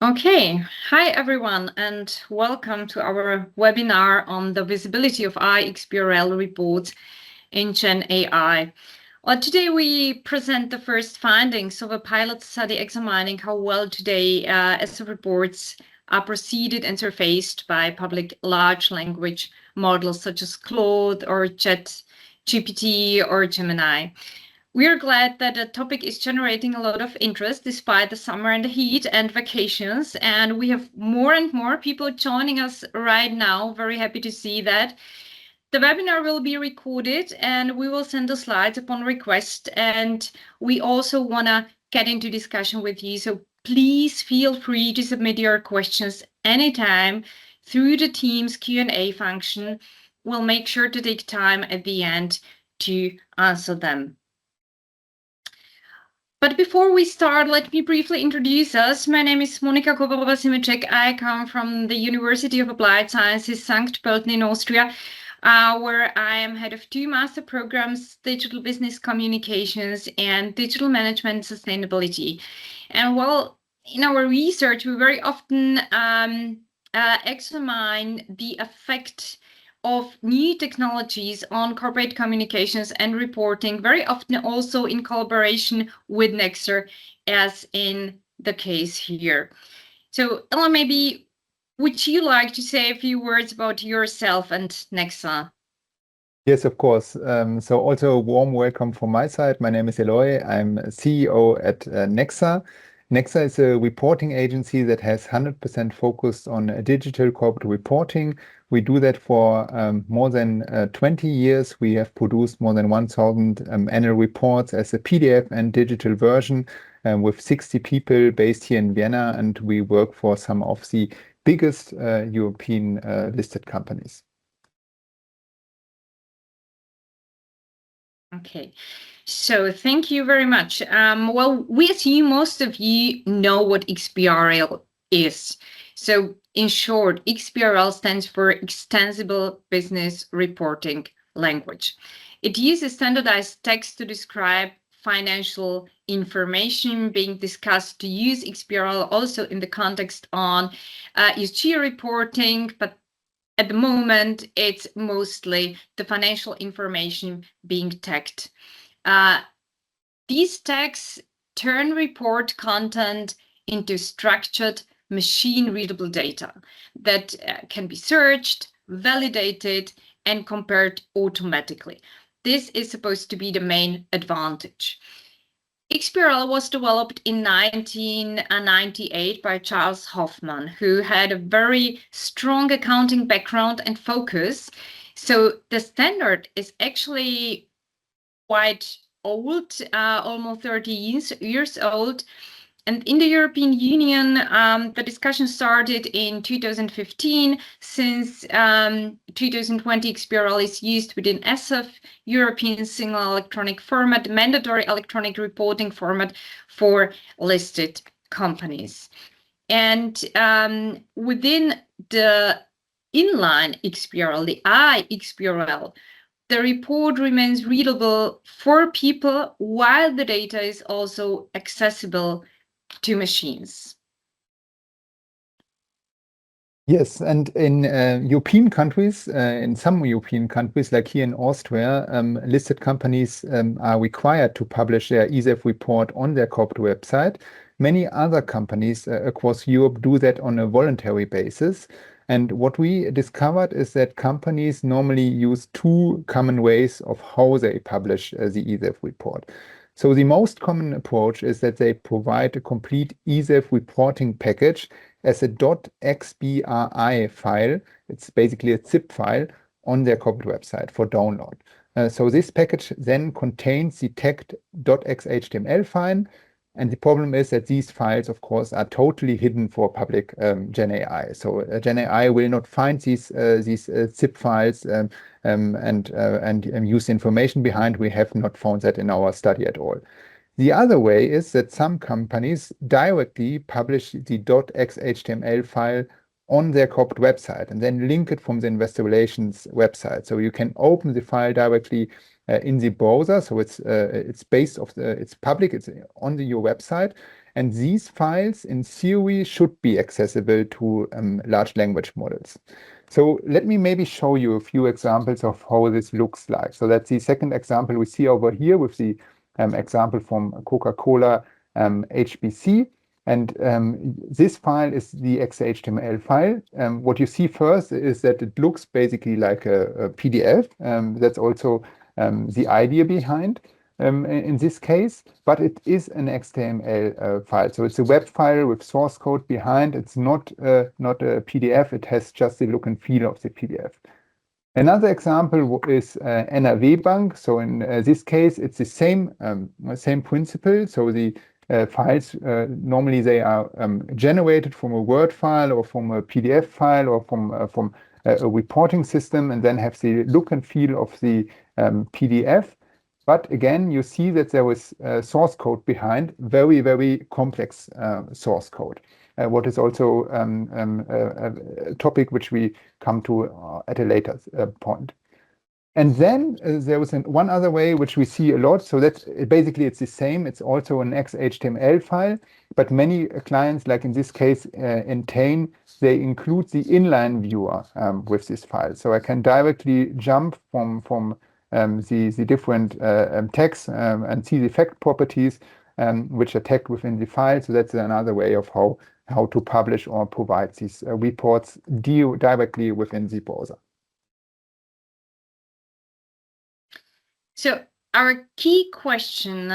Okay, hi everyone, and welcome to our webinar on the visibility of iXBRL reports in Gen AI. Today we present the first findings of a pilot study examining how well today as reports are preceded and surfaced by public large language models such as Claude or ChatGPT or Gemini. We are glad that the topic is generating a lot of interest despite the summer and the heat and vacations. And we have more and more people joining us right now. Very happy to see that. The webinar will be recorded and we will send the slides upon request. And we also want to get into discussion with you. So please feel free to submit your questions anytime through the Teams Q&A function. We'll make sure to take time at the end to answer them. But before we start, let me briefly introduce us. My name is Monika Kovarova-Simicek. I come from the University of Applied Sciences, St. Pölten in Austria, where I am head of 2 master programs, Digital Business Communications and Digital Management Sustainability. And well, in our research, we very often examine the effect of new technologies on corporate communications and reporting, very often also in collaboration with Nexer, as in the case here. So Ella, maybe would you like to say a few words about yourself and Nexer? Yes, of course. So also a warm welcome from my side. My name is Eloy. I'm CEO at Nexa. Nexa is a reporting agency that has 100% focused on digital corporate reporting. We do that for more than 20 years. We have produced more than 1,000 annual reports as a PDF and digital version with 60 people based here in Vienna, and we work for some of the biggest European listed companies. Okay, so thank you very much. Well, we assume most of you know what iXBRL is. So in short, iXBRL stands for Extensible Business Reporting Language. It uses standardized text to describe financial information being discussed, to use iXBRL also in the context on ESG reporting, but at the moment, it's mostly the financial information being tagged. These tags turn report content into structured, machine-readable data that can be searched, validated, and compared automatically. This is supposed to be the main advantage. iXBRL was developed in 1998 by Charles Hoffman, who had a very strong accounting background and focus. So the standard is actually quite old, almost 30 years old. And in the European Union, the discussion started in 2015. Since 2020, iXBRL is used within ESEF, European Single Electronic Format, mandatory electronic reporting format for listed companies. And within the inline iXBRL, the iXBRL, the report remains readable for people while the data is also accessible to machines. Yes, and in European countries, in some European countries, like here in Austria, listed companies are required to publish their ESEF report on their corporate website. Many other companies across Europe do that on a voluntary basis. And what we discovered is that companies normally use 2 common ways of how they publish the ESEF report. So the most common approach is that they provide a complete ESEF reporting package as a .xbri file. It's basically a zip file on their corporate website for download. So this package then contains the tagged .xhtml file. And the problem is that these files, of course, are totally hidden for public Gen AI. So Gen AI will not find these zip files and use the information behind. We have not found that in our study at all. The other way is that some companies directly publish the .xhtml file on their corporate website and then link it from the investor relations website. So you can open the file directly in the browser. So it's based off it's public, it's on your website, And these files, in theory, should be accessible to large language models. So let me maybe show you a few examples of how this looks like. So that's the second example we see over here with the example from Coca-Cola HBC. And this file is the XHTML file. What you see first is that it looks basically like a PDF. That's also the idea behind in this case, but it is an XML file. So it's a web file with source code behind. It's not a PDF. It has just the look and feel of the PDF. Another example is NRW Bank. So in this case, it's the same principle. So the files, normally they are generated from a Word file or from a PDF file or from a reporting system, and then have the look and feel of the PDF. But again, you see that there was source code behind, very, very complex source code. What is also a topic which we come to at a later point. And then there was one other way which we see a lot. So that's basically it's the same. It's also an XHTML file, but many clients, like in this case, Entain, they include the inline viewer with this file. So I can directly jump from the different tags and see the fact properties which are tagged within the file. So that's another way of how to publish or provide these reports directly within the browser. So our key question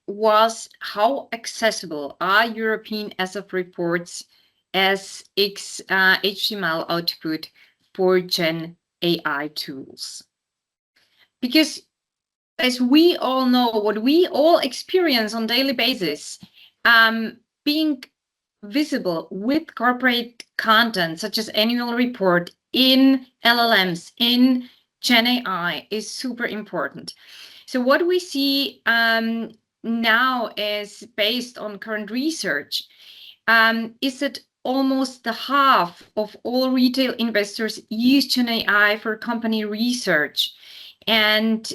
was, how accessible are European SF reports as HTML output for Gen AI tools? Because as we all know, what we all experience on a daily basis, being visible with corporate content such as annual report in LLMs, in Gen AI is super important. So what we see now is, based on current research, is that almost the half of all retail investors use Gen AI for company research, and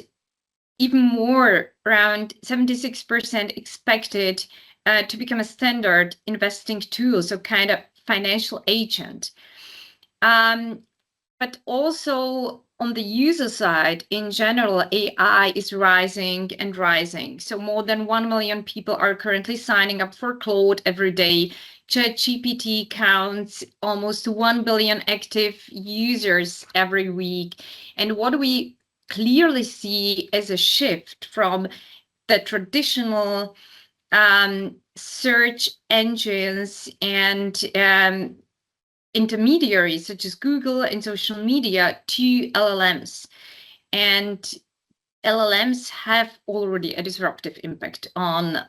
even more, around 76% expected to become a standard investing tool, so kind of financial agent. But also on the user side, in general, AI is rising and rising. So more than 1 million people are currently signing up for Claude every day. ChatGPT counts almost 1 billion active users every week. And what we clearly see as a shift from the traditional search engines and intermediaries such as Google and social media to LLMs. And LLMs have already a disruptive impact on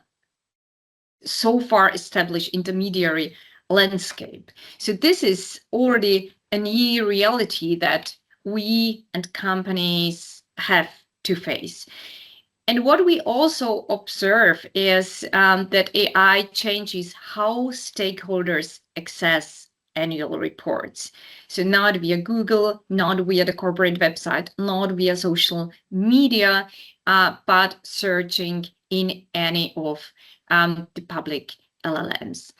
so far established intermediary landscape. So this is already a new reality that we and companies have to face. And what we also observe is that AI changes how stakeholders access annual reports. So not via Google, not via the corporate website, not via social media, but searching in any of the public LLMs.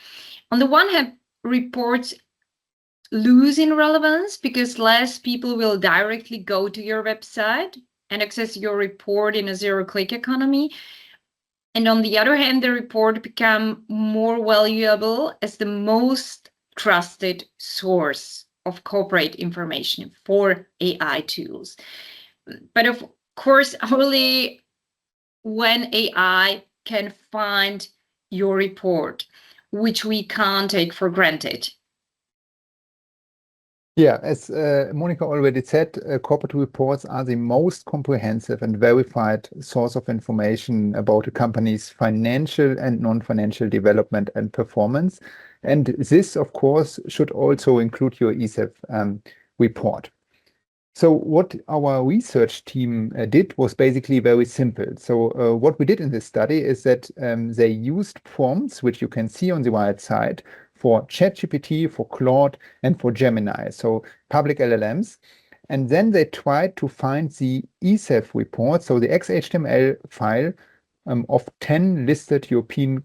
On the one hand, reports lose in relevance because less people will directly go to your website and access your report in a zero-click economy. And on the other hand, the report become more valuable as the most trusted source of corporate information for AI tools. But of course, only when AI can find your report, which we can't take for granted. Yeah, as Monica already said, corporate reports are the most comprehensive and verified source of information about a company's financial and non-financial development and performance. And this, of course, should also include your ESEF report. So what our research team did was basically very simple. So what we did in this study is that they used prompts, which you can see on the right side, for ChatGPT, for Claude, and for Gemini, so public LLMs. And then they tried to find the ESEF report, so the XHTML file of 10 listed European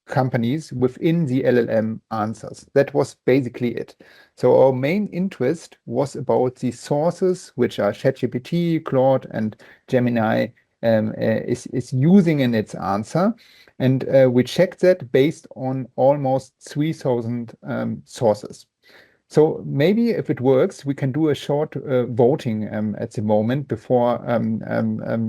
companies within the LLM answers. That was basically it. So our main interest was about the sources, which are ChatGPT, Claude, and Gemini is using in its answer. And we checked that based on almost 3,000 sources. So maybe if it works, we can do a short voting at the moment before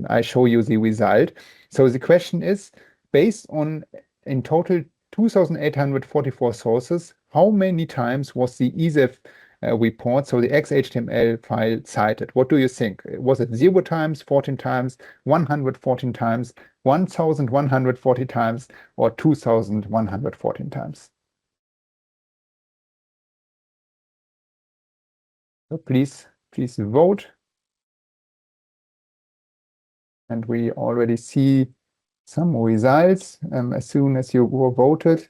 I show you the result. So the question is, based on in total 2,844 sources, how many times was the ESEF report, so the XHTML file cited? What do you think? Was it 0 times, 14 times, 114 times, 1,140 times, or 2,114 times? So please vote. And we already see some results as soon as you voted.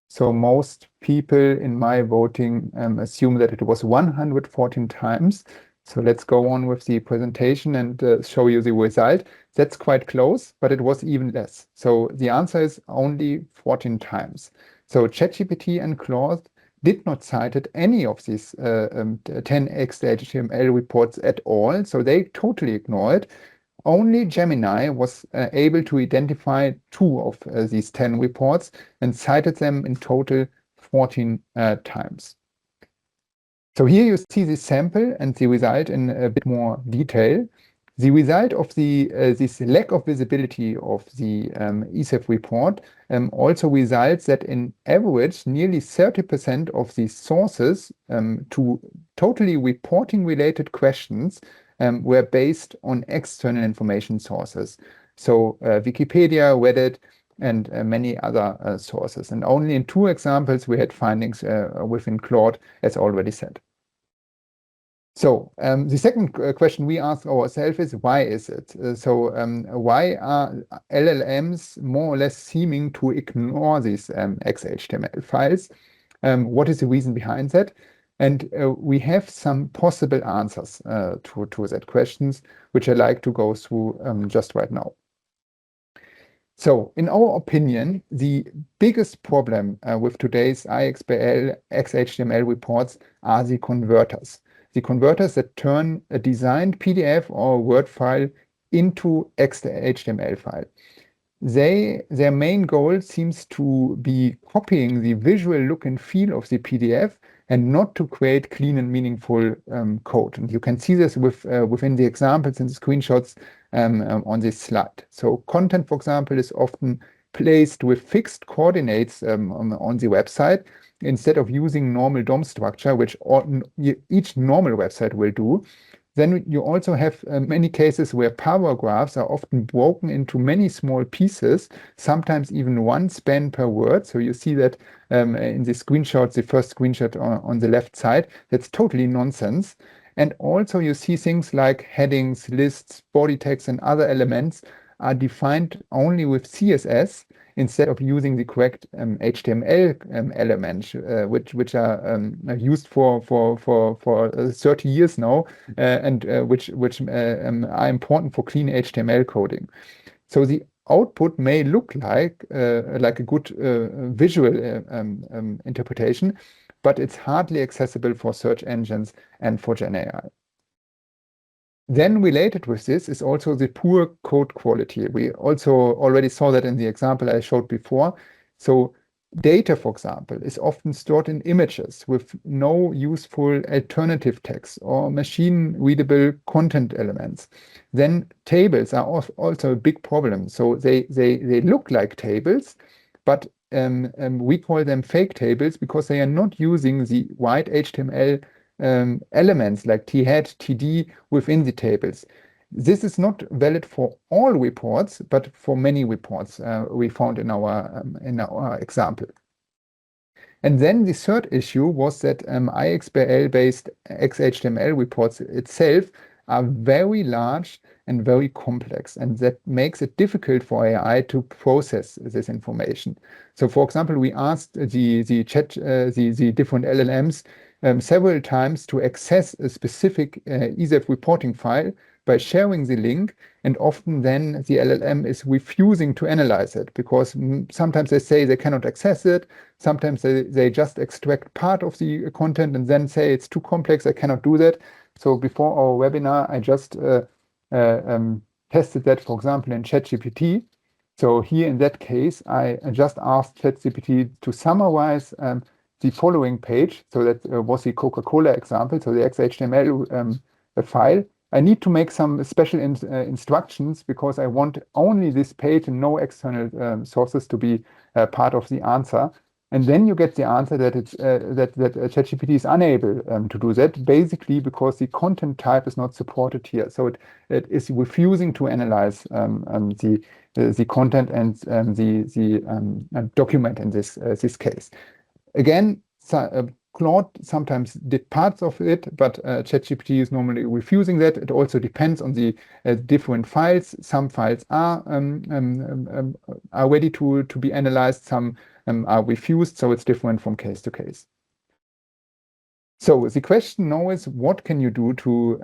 So most people in my voting assume that it was 114 times. So let's go on with the presentation and show you the result. That's quite close, but it was even less. So the answer is only 14 times. So ChatGPT and Claude did not cite any of these 10x HTML reports at all. So they totally ignored. Only Gemini was able to identify 2 of these 10 reports and cited them in total 14 times. So here you see the sample and the result in a bit more detail. The result of this lack of visibility of the ESEF report also results that in average, nearly 30% of the sources to totally reporting related questions were based on external information sources. So Wikipedia, Reddit, and many other sources. And only in 2 examples we had findings within Claude, as already said. So the second question we ask ourselves is, why is it? Why are LLMs more or less seeming to ignore these XHTML files? What is the reason behind that? And we have some possible answers to that questions, which I'd like to go through just right now. So, in our opinion, the biggest problem with today's iXBRL XHTML reports are the converters. The converters that turn a designed PDF or Word file into XHTML file. Their main goal seems to be copying the visual look and feel of the PDF and not to create clean and meaningful code. And you can see this within the examples and the screenshots on this slide. So content, for example, is often placed with fixed coordinates on the website instead of using normal DOM structure, which each normal website will do. Then you also have many cases where paragraphs are often broken into many small pieces, sometimes even one span per word. So you see that in the screenshots, the first screenshot on the left side, that's totally nonsense. And also you see things like headings, lists, body text, and other elements are defined only with CSS instead of using the correct HTML elements, which are used for 30 years now, and which are important for clean HTML coding. So the output may look like a good visual interpretation, but it's hardly accessible for search engines and for Gen AI. Then related with this is also the poor code quality. We also already saw that in the example I showed before. So data, for example, is often stored in images with no useful alternative text or machine-readable content elements. Then tables are also a big problem. So they look like tables, but we call them fake tables because they are not using the right HTML elements like t-head, td within the tables. This is not valid for all reports, but for many reports we found in our example. And then the third issue was that iXBRL-based XHTML reports itself are very large and very complex, and that makes it difficult for AI to process this information. So, for example, we asked the different LLMs several times to access a specific ESEF reporting file by sharing the link, and often then the LLM is refusing to analyze it because sometimes they say they cannot access it, sometimes they just extract part of the content and then say it's too complex, I cannot do that. So before our webinar, I just tested that, for example, in ChatGPT. So here in that case, I just asked ChatGPT to summarize the following page. So that was the Coca-Cola example. So the XHTML file. I need to make some special instructions because I want only this page and no external sources to be part of the answer. And then you get the answer that it's that ChatGPT is unable to do that, basically because the content type is not supported here. So it is refusing to analyze the content and the document in this case. Again, Claude sometimes did parts of it, but ChatGPT is normally refusing that. It also depends on the different files. Some files are ready to be analyzed, some are refused, so it's different from case to case. So the question now is, what can you do to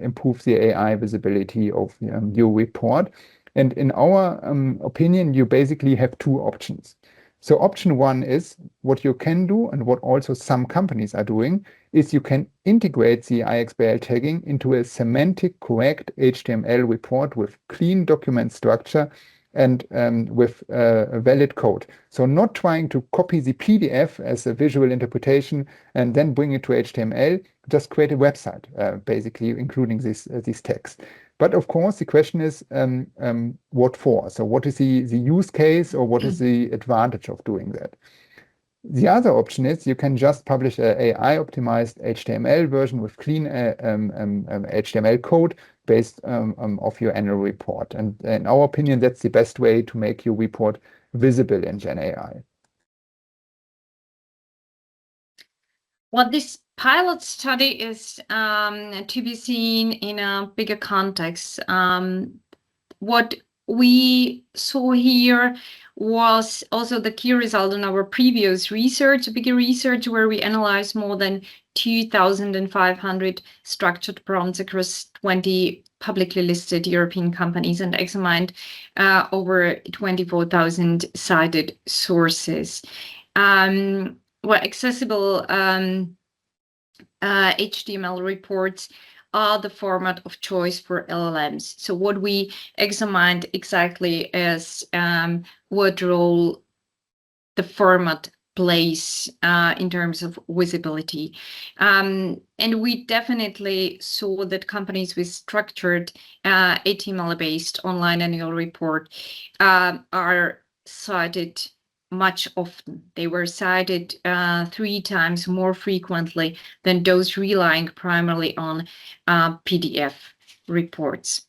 improve the AI visibility of your report? And in our opinion, you basically have two options. So option one is what you can do, and what also some companies are doing, is you can integrate the iXBRL tagging into a semantic correct HTML report with clean document structure and with a valid code. So not trying to copy the PDF as a visual interpretation and then bring it to HTML, just create a website, basically, including these tags. But of course, the question is, what for? So what is the use case, or what is the advantage of doing that? The other option is you can just publish an AI-optimized HTML version with clean HTML code based off your annual report. And in our opinion, that's the best way to make your report visible in Gen AI. Well, this pilot study is to be seen in a bigger context. What we saw here was also the key result in our previous research, bigger research, where we analyzed more than 2,500 structured prompts across 20 publicly listed European companies and examined over 24,000 cited sources. Accessible HTML reports are the format of choice for LLMs. So what we examined exactly is what role the format plays in terms of visibility. And we definitely saw that companies with structured HTML-based online annual report are cited much often. They were cited 3 times more frequently than those relying primarily on PDF reports.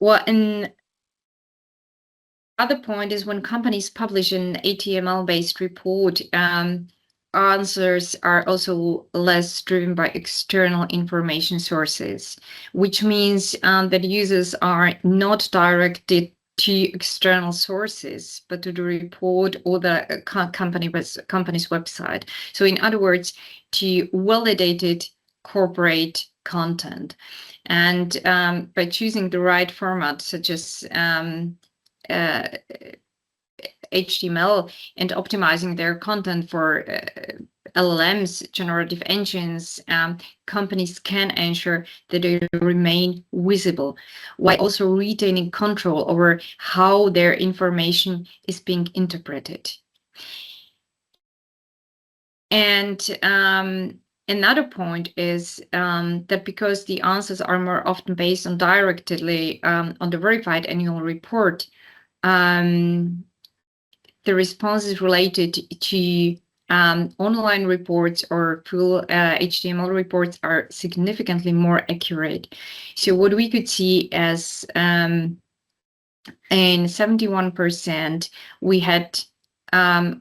Well, and other point is when companies publish an HTML-based report, answers are also less driven by external information sources, which means that users are not directed to external sources, but to the report or the company's website. So in other words, to validated corporate content. And by choosing the right format, such as HTML, and optimizing their content for LLMs, generative engines, companies can ensure that they remain visible while also retaining control over how their information is being interpreted. And another point is that because the answers are more often based on directly on the verified annual report, the responses related to online reports or full HTML reports are significantly more accurate. So what we could see as in 71%, we had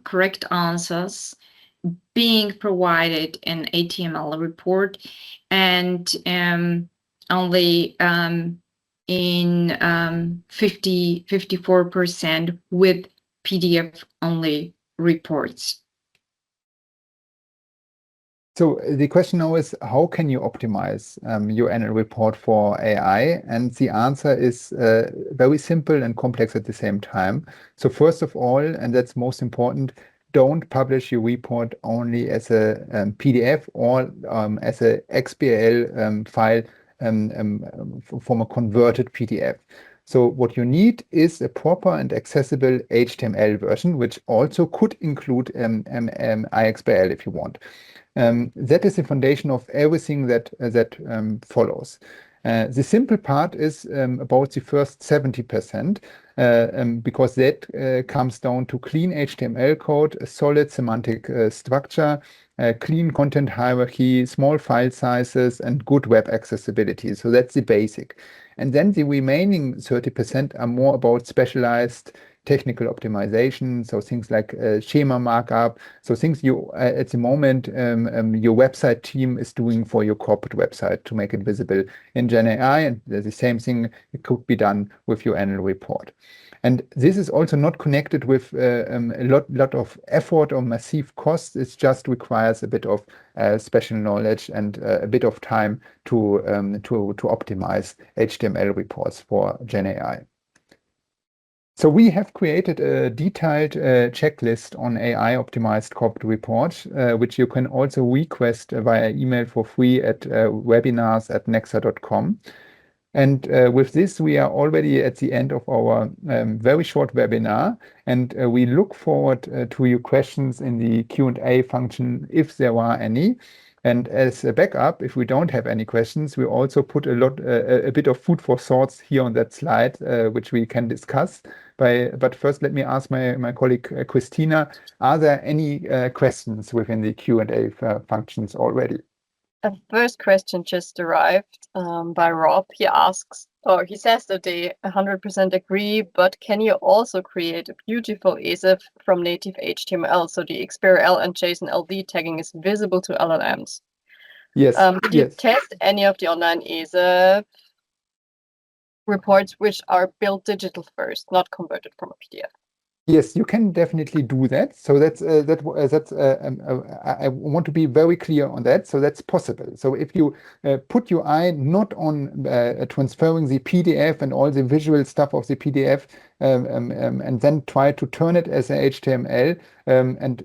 correct answers being provided in HTML report, and only in 54% with PDF only reports. So the question now is, how can you optimize your annual report for AI? And the answer is very simple and complex at the same time. So first of all, and that's most important, don't publish your report only as a PDF or as a XBRL file from a converted PDF. So what you need is a proper and accessible HTML version, which also could include iXBRL if you want. That is the foundation of everything that follows. The simple part is about the first 70%, because that comes down to clean HTML code, a solid semantic structure, clean content hierarchy, small file sizes, and good web accessibility. So that's the basic. And then the remaining 30% are more about specialized technical optimization, so things like schema markup, so things you at the moment your website team is doing for your corporate website to make it visible in Gen AI, and the same thing it could be done with your annual report. And this is also not connected with a lot of effort or massive costs. It just requires a bit of special knowledge and a bit of time to optimize HTML reports for Gen AI. So we have created a detailed checklist on AI optimized corporate reports, which you can also request via email for free at webinars@nexa.com. And with this, we are already at the end of our very short webinar, and we look forward to your questions in the Q&A function if there are any. And as a backup, if we don't have any questions, we also put a bit of food for thoughts here on that slide, which we can discuss. But first, let me ask my colleague Christina, are there any questions within the Q&A functions already? A first question just arrived by Rob. He asks, or he says that they 100% agree, but can you also create a beautiful ESEF from native HTML so the iXBRL and JSON LD tagging is visible to LLMs? Yes. Did you test any of the online ESEF reports which are built digital first, not converted from a PDF? Yes, you can definitely do that. So that's I want to be very clear on that. So that's possible. So if you put your eye not on transferring the PDF and all the visual stuff of the PDF, and then try to turn it as a HTML, and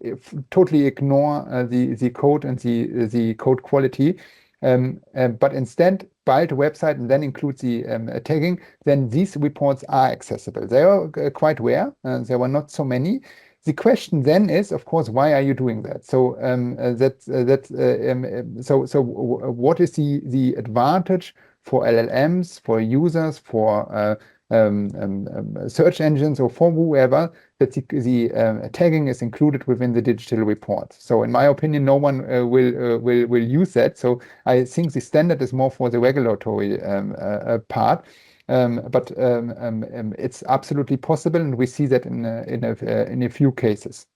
totally ignore the code and the code quality, but instead build a website and then include the tagging, then these reports are accessible. They are quite rare. There were not so many. The question then is, of course, why are you doing that? So what is the advantage for LLMs, for users, for search engines, or for whoever, that the tagging is included within the digital report? So in my opinion, no one will use that. So I think the standard is more for the regulatory part. But it's absolutely possible, and we see that in a few cases.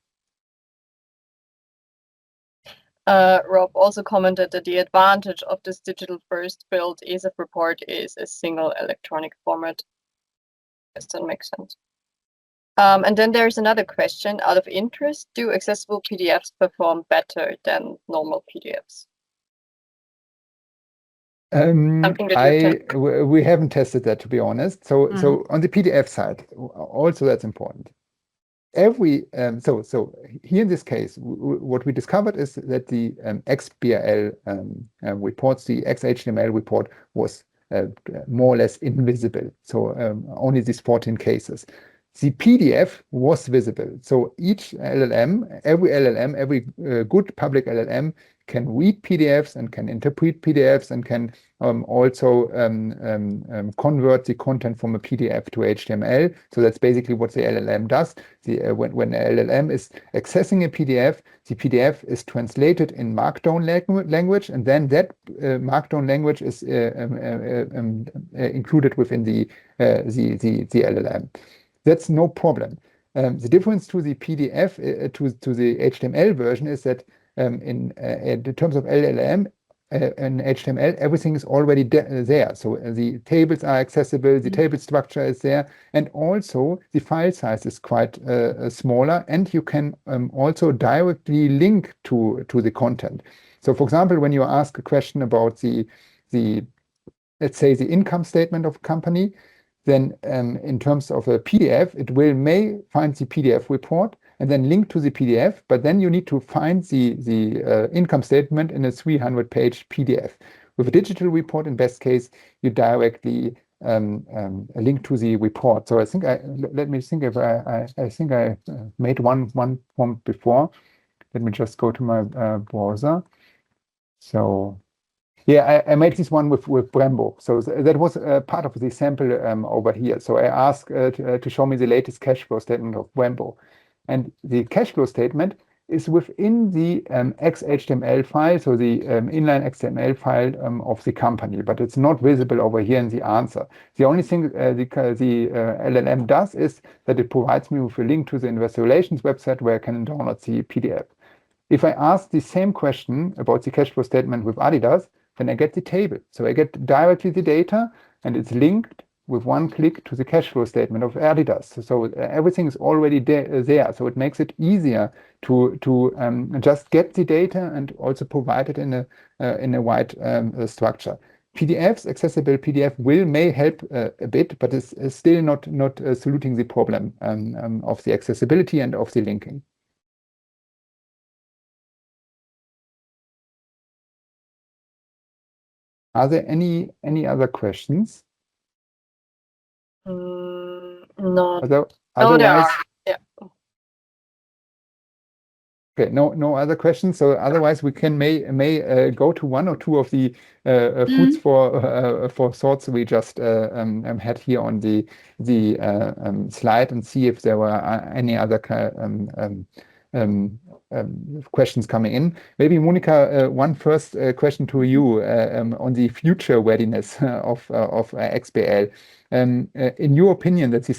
Rob also commented that the advantage of this digital first build ESEF report is a single electronic format. Does that make sense? And then there's another question out of interest. Do accessible PDFs perform better than normal PDFs? Something that we haven't tested that, to be honest. So on the PDF side, also that's important. So here in this case, what we discovered is that the iXBRL reports, the XHTML report was more or less invisible. So only these 14 cases. The PDF was visible. So each LLM, every good public LLM can read PDFs and can interpret PDFs and can also convert the content from a PDF to HTML. So that's basically what the LLM does. When an LLM is accessing a PDF, the PDF is translated in Markdown language, and then that Markdown language is included within the LLM. That's no problem. The difference to the PDF to the HTML version is that in terms of LLM, in HTML, everything is already there. So the tables are accessible, the table structure is there, and also the file size is quite smaller, and you can also directly link to the content. So for example, when you ask a question about the let's say the income statement of a company, then in terms of a PDF, it may find the PDF report and then link to the PDF, but then you need to find the income statement in a 300-page PDF. With a digital report, in best case, you directly link to the report. So I think let me think if I think I made one prompt before. Let me just go to my browser. So yeah, I made this one with Brembo. So that was part of the sample over here. So I asked to show me the latest cash flow statement of Brembo. And the cash flow statement is within the XHTML file, so the inline XML file of the company, but it's not visible over here in the answer. The only thing the LLM does is that it provides me with a link to the investor relations website where I can download the PDF. If I ask the same question about the cash flow statement with Adidas, then I get the table. So I get directly the data, and it's linked with one click to the cash flow statement of Adidas. So everything is already there. So it makes it easier to just get the data and also provide it in a wide structure. PDFs, accessible PDF may help a bit, but it's still not soluting the problem of the accessibility and of the linking. Are there any other questions? No. Otherwise, There are. Yeah. okay, no other questions. So otherwise, we may go to one or two of the foods for thoughts we just had here on the slide and see if there were any other questions coming in. Maybe Monica, one first question to you on the future readiness of iXBRL. In your opinion, that's the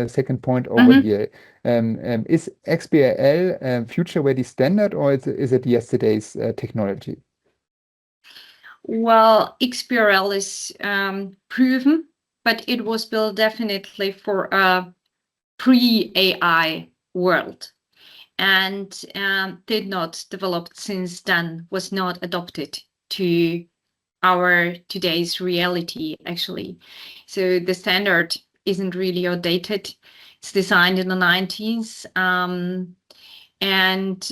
second point over here. Is iXBRL future ready standard, or is it yesterday's technology? Well, iXBRL is proven, but it was built definitely for a pre-AI world, and did not develop since then, was not adopted to our today's reality, actually. So the standard isn't really outdated. It's designed in the 90s. And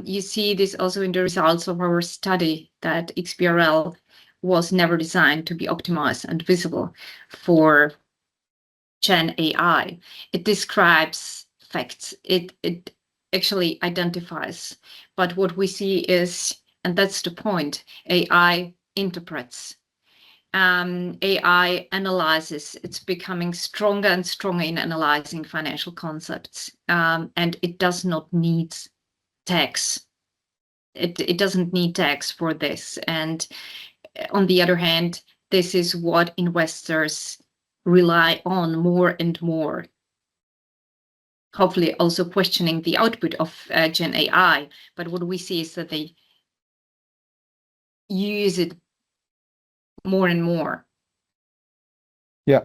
you see this also in the results of our study, that iXBRL was never designed to be optimized and visible for Gen AI. It describes facts. It actually identifies. But what we see is, and that's the point, AI interprets. AI analyzes. It's becoming stronger and stronger in analyzing financial concepts, and it does not need tags. It doesn't need tags for this. And on the other hand, this is what investors rely on more and more. Hopefully also questioning the output of Gen AI. But what we see is that they use it more and more. Yeah.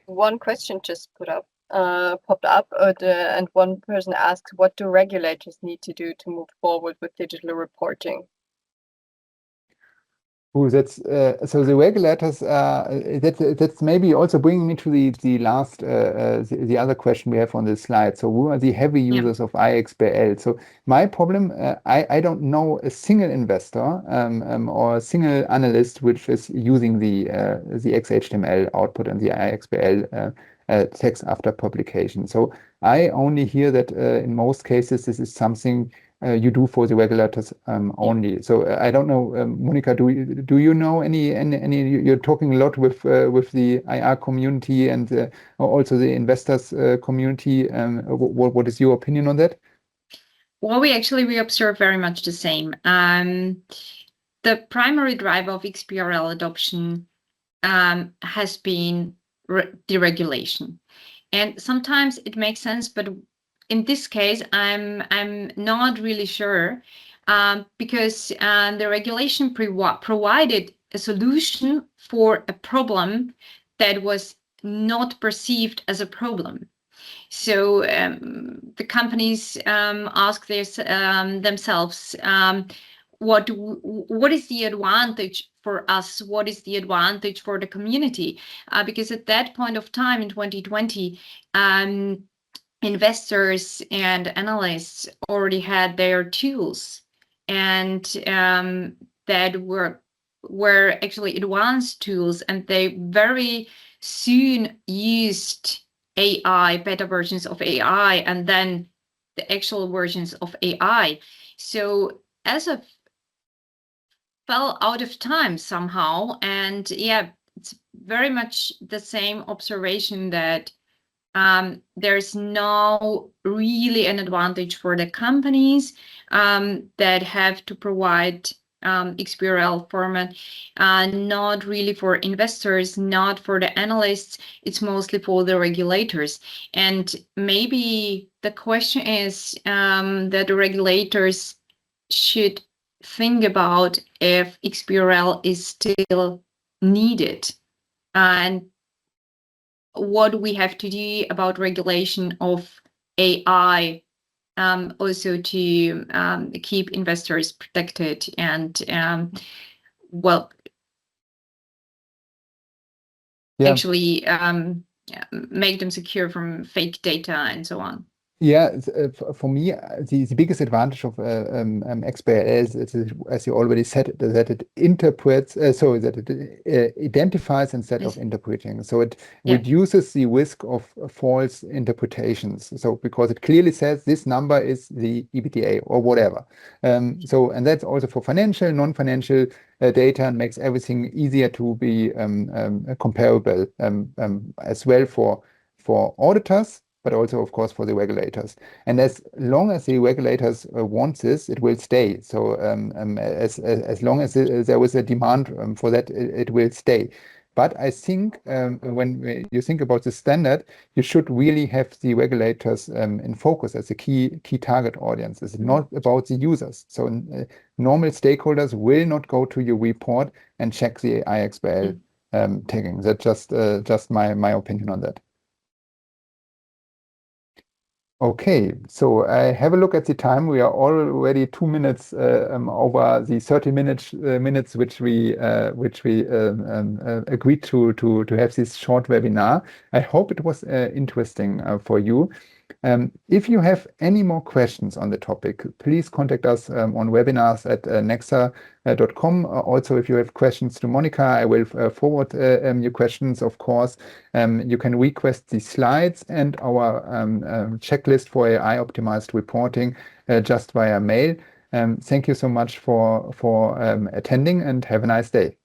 One question just popped up, and one person asks, what do regulators need to do to move forward with digital reporting? Oh, that's so the regulators. That's maybe also bringing me to the last the other question we have on this slide. So who are the heavy users of iXBRL? So my problem, I don't know a single investor or a single analyst which is using the XHTML output and the iXBRL text after publication. So I only hear that in most cases this is something you do for the regulators only. So I don't know, Monica, do you know any? You're talking a lot with the IR community and also the investors community. What is your opinion on that? Well, we observe very much the same. The primary driver of iXBRL adoption has been deregulation, and sometimes it makes sense, but in this case, I'm not really sure because the regulation provided a solution for a problem that was not perceived as a problem. So the companies ask themselves, what is the advantage for us? What is the advantage for the community? Because at that point of time in 2020, investors and analysts already had their tools, and that were actually advanced tools, and they very soon used AI, beta versions of AI, and then the actual versions of AI. So as of fell out of time somehow, and yeah, it's very much the same observation that there's no really an advantage for the companies that have to provide iXBRL format, not really for investors, not for the analysts. It's mostly for the regulators. And maybe the question is that the regulators should think about if iXBRL is still needed, and what we have to do about regulation of AI, also to keep investors protected and well, actually make them secure from fake data and so on. Yeah, for me, the biggest advantage of iXBRL is, as you already said, that it interprets, so that it identifies instead of interpreting. So it reduces the risk of false interpretations. So because it clearly says this number is the EBITDA or whatever. And that's also for financial, non-financial data, and makes everything easier to be comparable as well for auditors, but also, of course, for the regulators. And as long as the regulators want this, it will stay. So as long as there was a demand for that, it will stay. But I think when you think about the standard, you should really have the regulators in focus as a key target audience. It's not about the users. So normal stakeholders will not go to your report and check the iXBRL tagging. That's just my opinion on that. Okay, so I have a look at the time. We are already 2 minutes over the 30 minutes which we agreed to have this short webinar. I hope it was interesting for you. If you have any more questions on the topic, please contact us on webinars@nexa.com. Also, if you have questions to Monica, I will forward your questions, of course. You can request the slides and our checklist for AI optimized reporting just via mail. Thank you so much for attending, and have a nice day.